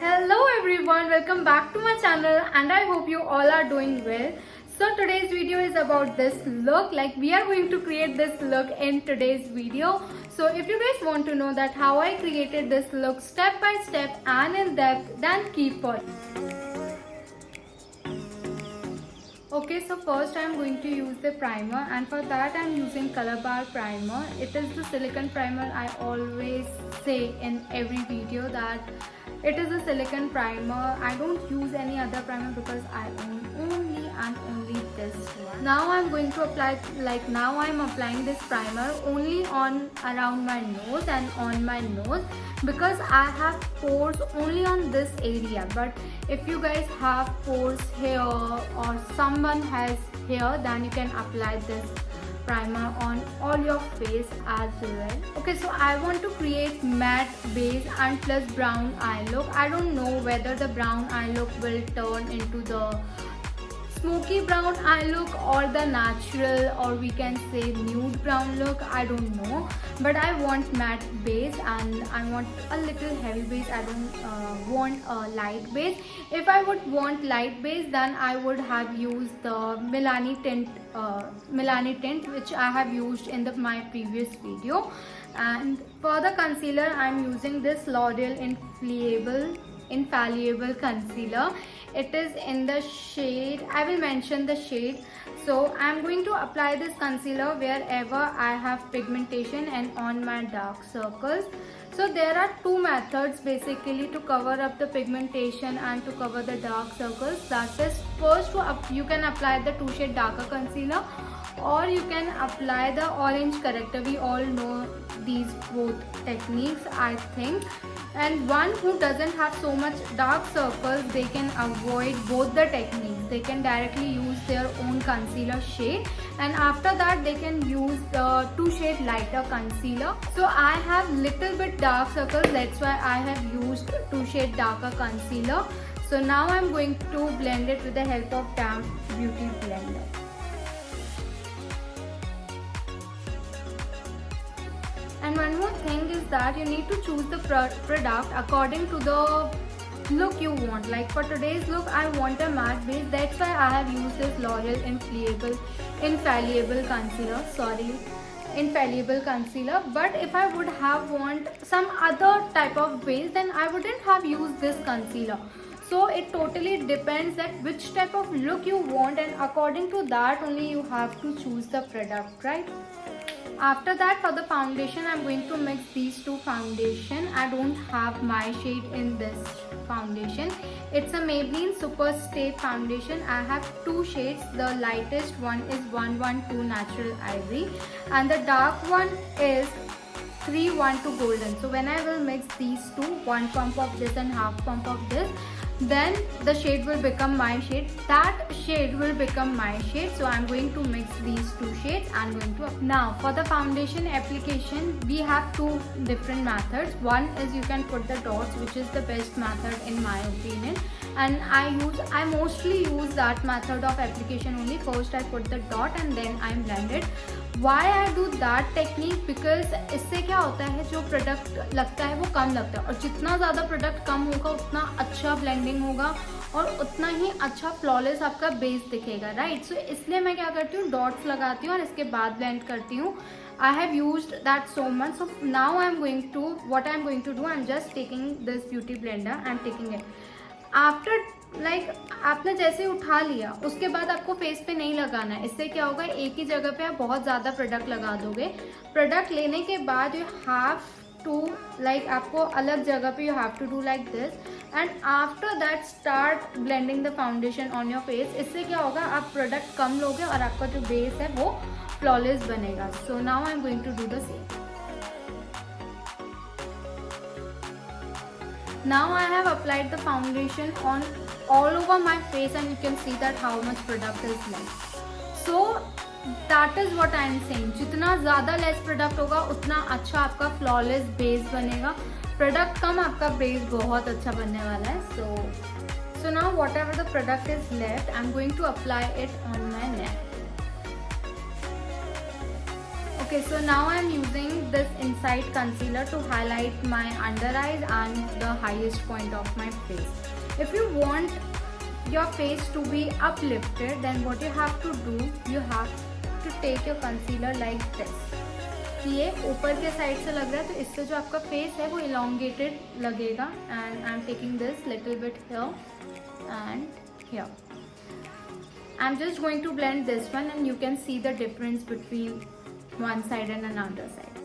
Hello everyone, welcome back to my channel and I hope you all are doing well. So today's video is about this look, like we are going to create this look in today's video. So if you guys want to know that how I created this look step by step and in depth, then keep watching. Okay, so first I am going to use the primer, and for that I am using Color Bar primer. It is the silicone primer. I always say in every video that it is a silicone primer. I don't use any other primer because I own only and only this one. Now I am going to apply, now I am applying this primer only on around my nose and on my nose because I have pores only on this area. But if you guys have pores here or someone has hair, then you can apply this primer on all your face as well. Okay, so I want to create matte base and plus brown eye look. I don't know whether the brown eye look will turn into the smoky brown eye look or the natural, or we can say nude brown look. I don't know, but I want matte base and I want a little heavy base. I don't want a light base. If I would want light base, then I would have used the Milani tint which I have used in my previous video. And for the concealer, I am using this L'Oreal Infallible concealer. It is in the shade, I will mention the shade. So I am going to apply this concealer wherever I have pigmentation and on my dark circles. So there are two methods basically to cover up the pigmentation and to cover the dark circles. That is, first you can apply the 2 shade darker concealer, or you can apply the orange corrector. We all know these both techniques, I think. And one who doesn't have so much dark circles, they can avoid both the techniques. They can directly use their own concealer shade, and after that they can use the 2 shade lighter concealer. So I have little bit dark circles, that's why I have used 2 shade darker concealer. So now I'm going to blend it with the help of Damp Beauty Blender. And one more thing is that you need to choose the product according to the look you want. Like for today's look, I want a matte base. That's why I have used this L'Oreal Infallible concealer. But if I would have want some other type of base, then I wouldn't have used this concealer. So it totally depends that which type of look you want, and according to that only you have to choose the product, right? After that, for the foundation, I'm going to mix these two foundation. I don't have my shade in this foundation. It's a Maybelline Super Stay foundation. I have 2 shades. The lightest one is 112 Natural Ivory and the dark one is 312 Golden. So when I will mix these two, 1 pump of this and half pump of this, then the shade will become my shade. That shade will become my shade. So I'm going to mix these 2 shades. I'm going to now for the foundation application, we have 2 different methods. One is you can put the dots, which is the best method in my opinion, and I mostly use that method of application only. First I put the dot and then I blend it. Why I do that technique? Because इससे क्या होता है, जो product लगता है वो कम लगता है, और जितना ज़्यादा प्रोडक्ट कम होगा उतना अच्छा ब्लेंडिंग होगा और उतना ही अच्छा फ्लॉलेस आपका बेस दिखेगा, राइट? सो इसलिए मैं क्या करती हूँ, डॉट्स लगाती हूँ और इसके बाद ब्लेंड करती हूँ. I have used that so much. So now what I'm going to do, I'm just taking this beauty blender and taking it. After आपने जैसे उठा लिया, उसके बाद आपको फेस पे नहीं लगाना है. इससे क्या होगा, एक ही जगह पे आप बहुत ज़्यादा प्रोडक्ट लगा दोगे. प्रोडक्ट लेने के बाद यू हैव टू आपको अलग जगह पे you have to do like this, and after that start blending the foundation on your face. इससे क्या होगा, आप प्रोडक्ट कम लोगे और आपका जो बेस है वो फ्लॉलेस बनेगा. So now I am going to do the same. Now I have applied the foundation on all over my face, and you can see that how much product is left. So that is what I am saying. जितना ज़्यादा less product होगा उतना अच्छा आपका flawless base बनेगा. Product कम, आपका base बहुत अच्छा बनने वाला है. So now whatever the product is left, I am going to apply it on my neck. Okay, so now I'm using this Insight concealer to highlight my under eyes and the highest point of my face. If you want your face to be uplifted, then what you have to do, you have to take your concealer like this. ये ऊपर के side से लग रहा है तो इससे जो आपका फेस है वो elongated लगेगा. And I'm taking this little bit here and here. I'm just going to blend this one and you can see the difference between one side and another side.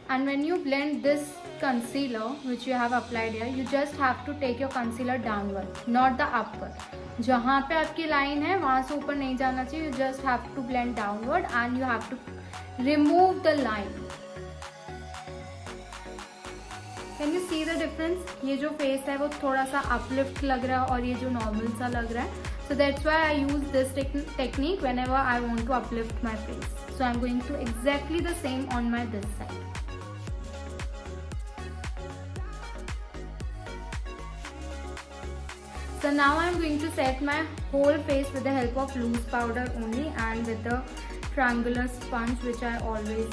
And when you blend this concealer which you have applied here, you just have to take your concealer downward, not the upward. जहाँ पे आपकी line है वहाँ से ऊपर नहीं जाना चाहिए. You just have to blend downward and you have to remove the line. Can you see the difference? ये जो face है वो थोड़ा सा uplift लग रहा है और ये जो normal सा लग रहा है. So that's why I use this technique whenever I want to uplift my face. So I'm going to exactly the same on my this side. So now I'm going to set my whole face with the help of loose powder only and with the triangular sponge which I always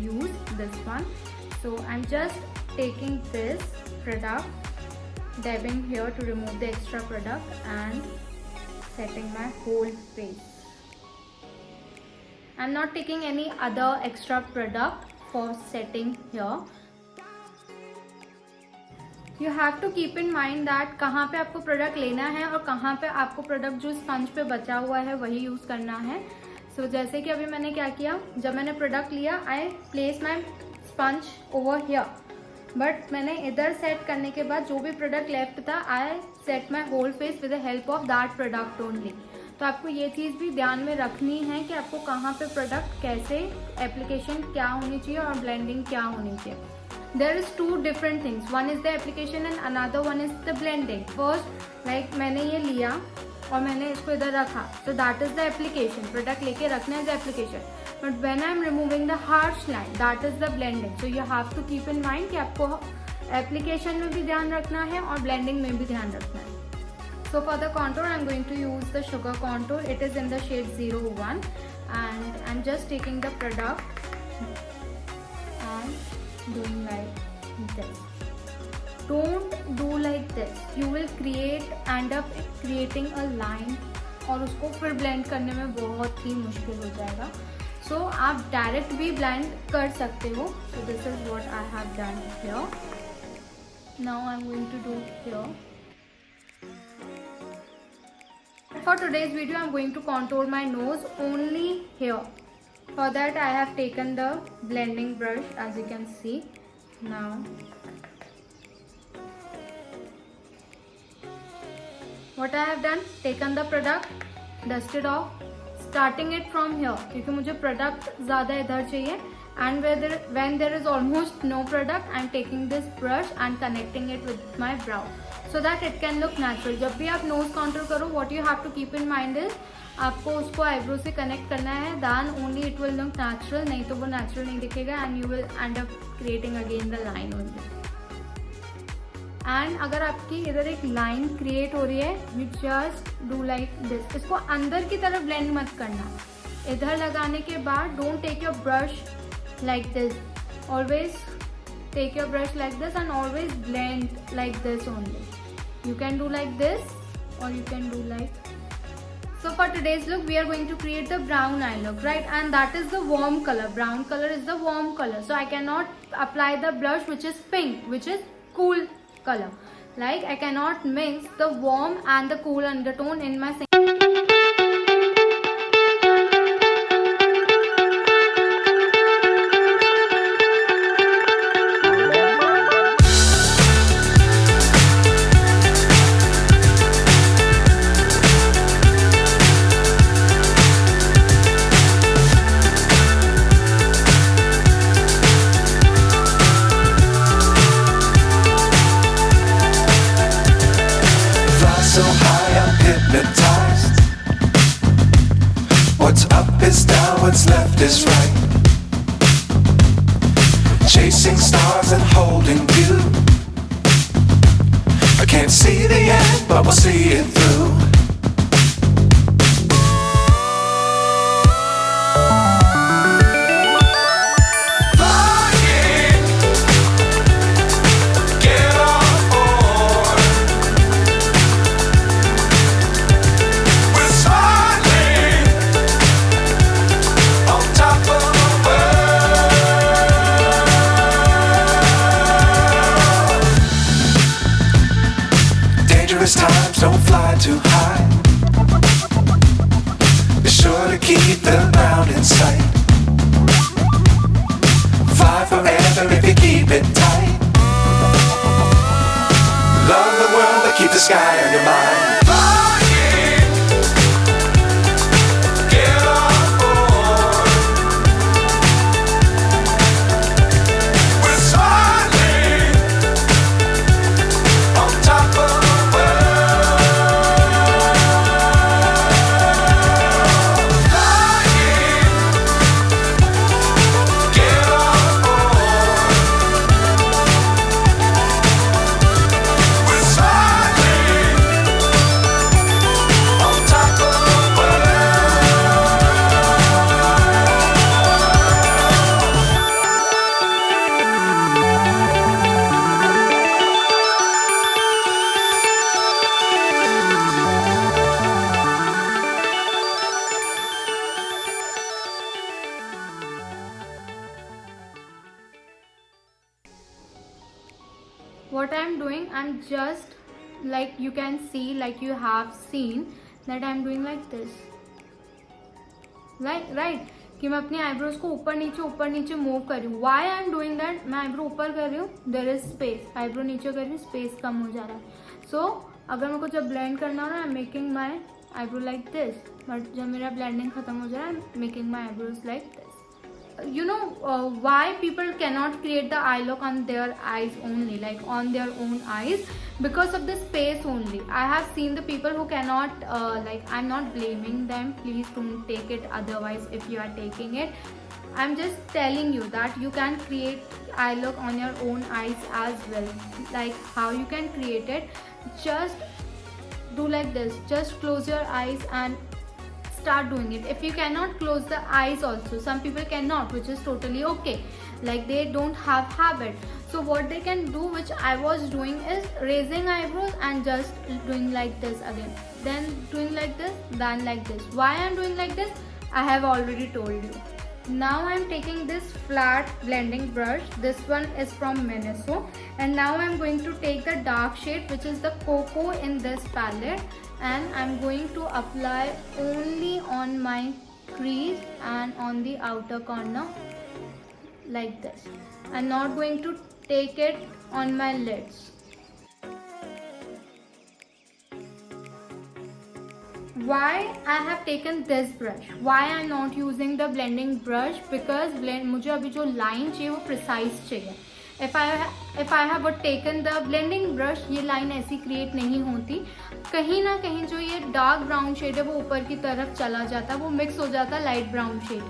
use, this one. So I'm just taking this product, dabbing here to remove the extra product and setting my whole face. I'm not taking any other extra product for setting here. You have to keep in mind that कहाँ पे आपको product लेना है और कहाँ पे आपको product जो स्पंज पे बचा हुआ है वही यूज़ करना है. So जैसे कि अभी मैंने क्या किया, जब मैंने प्रोडक्ट लिया I place my sponge over here. But मैंने इधर सेट करने के बाद जो भी प्रोडक्ट लेफ्ट था I set my whole face with the help of that product only. तो आपको ये चीज़ भी ध्यान में रखनी है कि आपको कहाँ पे प्रोडक्ट कैसे, एप्लीकेशन क्या होनी चाहिए और ब्लेंडिंग क्या होनी चाहिए. There is two different things. One is the application and another one is the blending. First like मैंने ये लिया और मैंने इसको इधर रखा, so that is the application. Product लेके रखना है application. But when I am removing the harsh line, that is the blending. So you have to keep in mind कि आपको एप्लीकेशन में भी ध्यान रखना है और ब्लेंडिंग में भी ध्यान रखना है. So for the contour I am going to use the Sugar contour. It is in the shade 01 and I'm just taking the product and doing like this. Don't do like this. You will end up creating a line और उसको फिर blend करने में बहुत ही मुश्किल हो जाएगा. So आप डायरेक्ट भी blend कर सकते हो. So this is what I have done here. Now I'm going to do here. For today's video, I'm going to contour my nose only here. For that, I have taken the blending brush, as you can see. Now, what I have done, taken the product, dusted off, starting it from here, क्योंकि मुझे product ज़्यादा इधर चाहिए. And when there is almost no product, I'm taking this brush and connecting it with my brow, so that it can look natural. जब भी आप nose contour करो, what you have to keep in mind is आपको उसको eyebrow से connect करना है, then only it will look natural. नहीं तो वो natural नहीं दिखेगा and you will end up creating again the line only. And अगर आपकी इधर एक line create हो रही है, you just do like this. इसको अंदर की तरफ blend मत करना. इधर लगाने के बाद don't take your brush like this. Always take your brush like this and always blend like this only. You can do like this or you can do like. So for today's look, we are going to create the brown eye look, right? And that is the warm color. Brown color is the warm color. So I cannot apply the blush which is pink, which is cool color. Like I cannot mix the warm and the cool undertone in my so high I'm hypnotized. What's up is down, what's left is right. Chasing stars and holding you. I can't see the end, but we'll see it through. don't fly too high. Be sure to keep the ground in sight. Fly forever if you keep it tight. Love the world, but keep the sky on your mind. Flying, get on board. We're smiling on top of the world. Flying, get on board. We're smiling on top of the What I'm doing, I'm just like you can see, like you have seen that I'm doing like this, right कि मैं अपनी eyebrows को ऊपर नीचे move कर रही हूँ. Why I am doing that? मैं आईब्रो ऊपर कर रही हूँ, देयर इज स्पेस. आईब्रो नीचे कर रही हूँ, स्पेस कम हो जा रहा है. सो अगर मेरे को जब ब्लेंड करना हो ना, I am making my eyebrow like this. But जब मेरा ब्लेंडिंग खत्म हो जाए, I am making my eyebrows like this. You know why people cannot create the eye look on their eyes only, like on their own eyes? Because of the space only. I have seen the people who cannot like, I'm not blaming them, please don't take it otherwise if you are taking it. I'm just telling you that you can create eye look on your own eyes as well. Like how you can create it, just do like this. Just close your eyes and start doing it. If you cannot close the eyes also, some people cannot, which is totally okay, like they don't have habit. So what they can do, which I was doing, is raising eyebrows and just doing like this again, then doing like this, then like this. Why I'm doing like this, I have already told you. Now I'm taking this flat blending brush. This one is from Miniso, and now I'm going to take the dark shade, which is the Cocoa in this palette, and I'm going to apply only on my crease and on the outer corner like this. I'm not going to take it on my lids. Why I have taken this brush? Why I'm not using the blending brush? Because मुझे अभी जो line चाहिए वो precise चाहिए. If I have taken the blending brush, ये line ऐसी create नहीं होती. कहीं ना कहीं जो ये dark brown shade है वो ऊपर की तरफ चला जाता है, वो mix हो जाता है light brown shade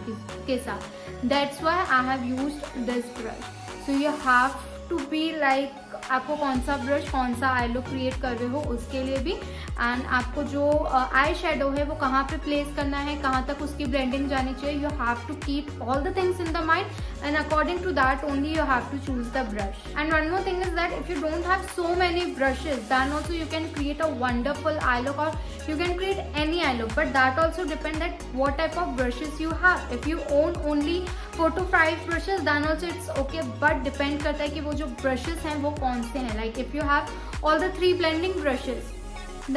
के साथ. That's why I have used this brush. So you have to be like, आपको कौन सा ब्रश, कौन सा आई लुक क्रिएट कर रहे हो उसके लिए भी, एंड आपको जो आई शेडो है वो कहाँ पे प्लेस करना है, कहाँ तक उसकी ब्लेंडिंग जानी चाहिए. You have to keep all the things in the mind, and according to that only you have to choose the brush. And one more thing is that if you don't have so many brushes, then also you can create a wonderful eye look, और you can create any eye look, but that also depends that what type of brushes you have. If you own only 4 to 5 brushes, then also it's okay, but depend करता है कि वो जो brushes हैं वो कौन से हैं. Like if you have all the 3 blending brushes,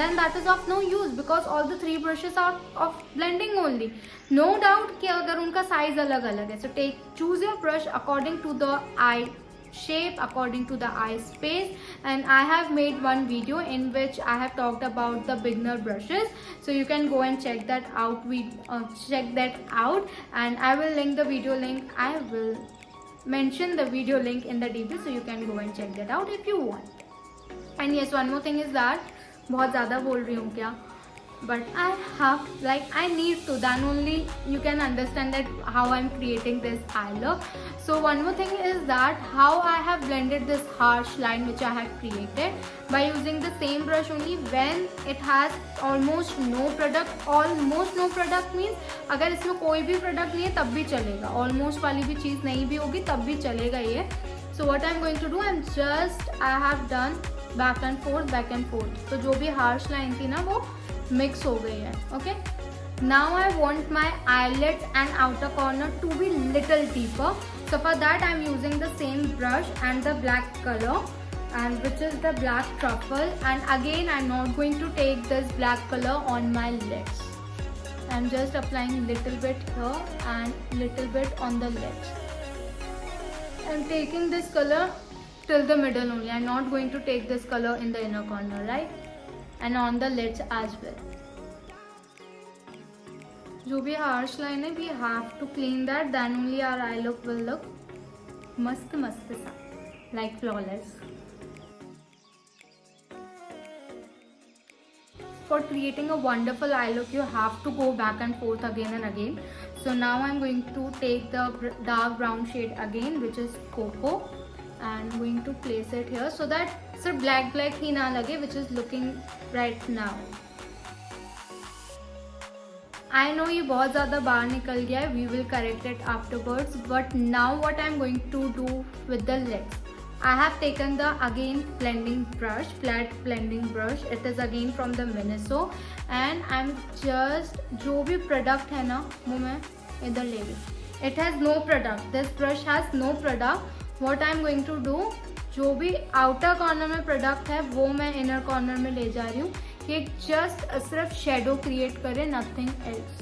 then that is of no use, because all the 3 brushes are of blending only. No doubt कि अगर उनका size अलग अलग है, so choose your brush according to the eye shape, according to the eye space, and I have made one video in which I have talked about the beginner brushes, so you can go and check that out, and I will link the video link. I will mention the video link in the DP, so you can go and check that out if you want. And yes, one more thing is that बहुत ज़्यादा बोल रही हूँ क्या, but I have, like, I need to, then only you can understand that how I'm creating this eye look. So one more thing is that how I have blended this harsh line which I have created by using the same brush only when it has almost no product. Almost no product means अगर इसमें कोई भी product नहीं है तब भी चलेगा, almost वाली भी चीज़ नहीं भी होगी तब भी चलेगा ये. So what I'm going to do, I have done back and forth. तो जो भी harsh line थी ना वो मिक्स हो गई है. Okay, now I want my eyelid and outer corner to be little deeper, so for that I am using the same brush and the black color, and which is the black truffle. And again, I'm not going to take this black color on my lips. I'm just applying little bit here and little bit on the lips. I'm taking this color till the middle only. I'm not going to take this color in the inner corner, right? And on the lids as well. जो भी harsh line है, we have to clean that. Then only our eye look will look mast sa, like flawless. For creating a wonderful eye look, you have to go back and forth again and again. So now I'm going to take the dark brown shade again, which is Cocoa, and I'm going to place it here so that सिर्फ black ही ना लगे, which is looking right now. I know ये बहुत ज़्यादा बाहर निकल गया है. We will correct it afterwards. But now what I'm going to do with the lids, I have taken the again blending brush, flat blending brush. It is again from the Miniso, and I'm just जो भी product है ना वो मैं इधर ले रही. It has no product. This brush has no product. What I'm going to do, जो भी outer corner में product है वो मैं inner corner में ले जा रही हूँ. ये just सिर्फ shadow create करे, nothing else.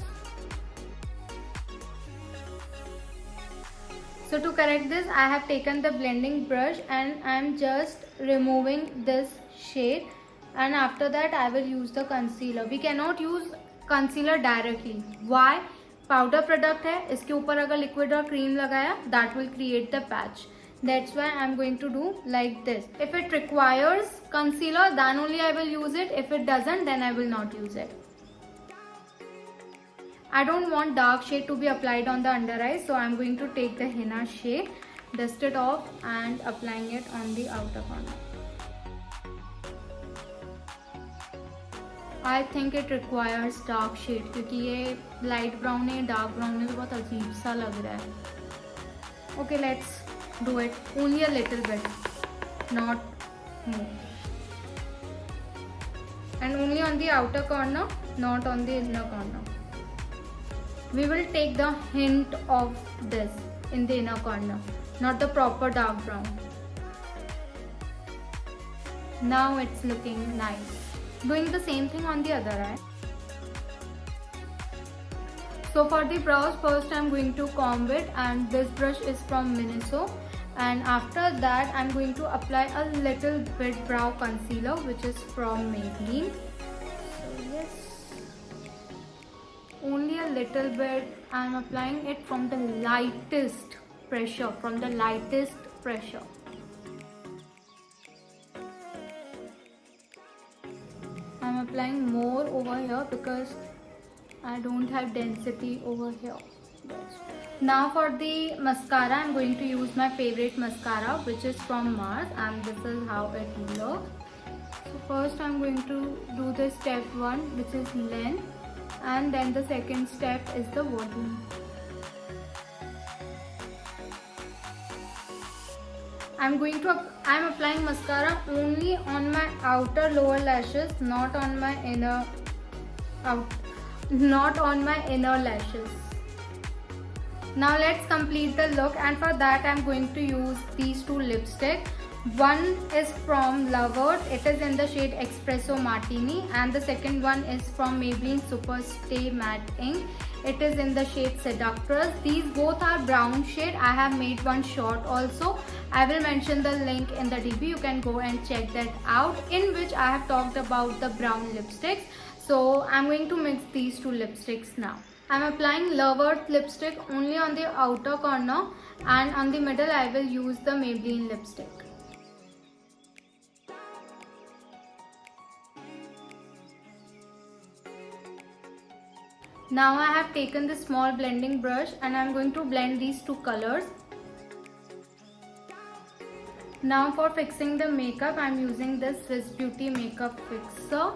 So to correct this, I have taken the blending brush and I am just removing this shade, and after that I will use the concealer. We cannot use concealer directly. Why? Powder product है, इसके ऊपर अगर liquid और cream लगाया, that will create the patch. That's why I'm going to do like this. If it requires concealer, then only I will use it. If it doesn't, then I will not use it. I don't want dark shade to be applied on the under eye, so I'm going to take the henna shade, dust it off and applying it on the outer corner. I think it requires dark shade क्योंकि ये light brown है, dark brown है तो बहुत अजीब सा लग रहा है. Okay, let's do it. Only a little bit, not more. And only on the outer corner, not on the inner corner. We will take the hint of this in the inner corner, not the proper dark brown. Now it's looking nice. Doing the same thing on the other eye. So for the brows, first I'm going to comb it, and this brush is from Miniso. And after that I'm going to apply a little bit brow concealer, which is from Maybelline. So yes, only a little bit. I'm applying it from the lightest pressure, I'm applying more over here because I don't have density over here. Now for the mascara, I'm going to use my favorite mascara, which is from Mars, and this is how it looks. So first I'm going to do the step 1, which is length, and then the second step is the volume. I'm applying mascara only on my outer lower lashes, not on my inner lashes. Now let's complete the look, and for that I'm going to use these two lipsticks. One is from Lovers, it is in the shade Espresso Martini, and the second one is from Maybelline Super Stay Matte Ink. It is in the shade Seductress. These both are brown shade. I have made one short also. I will mention the link in the DP. You can go and check that out, in which I have talked about the brown lipsticks. So I'm going to mix these two lipsticks now. I'm applying Lovers lipstick only on the outer corner, and on the middle I will use the Maybelline lipstick. Now I have taken the small blending brush and I'm going to blend these two colors. Now for fixing the makeup, I'm using this Swiss Beauty makeup fixer.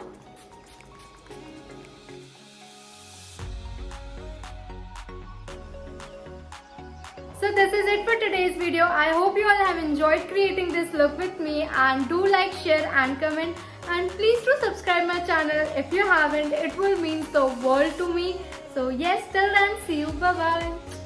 So this is it for today's video. I hope you all have enjoyed creating this look with me, and do like, share and comment, and please do subscribe my channel if you haven't. It will mean the world to me. So yes, till then, see you, bye bye.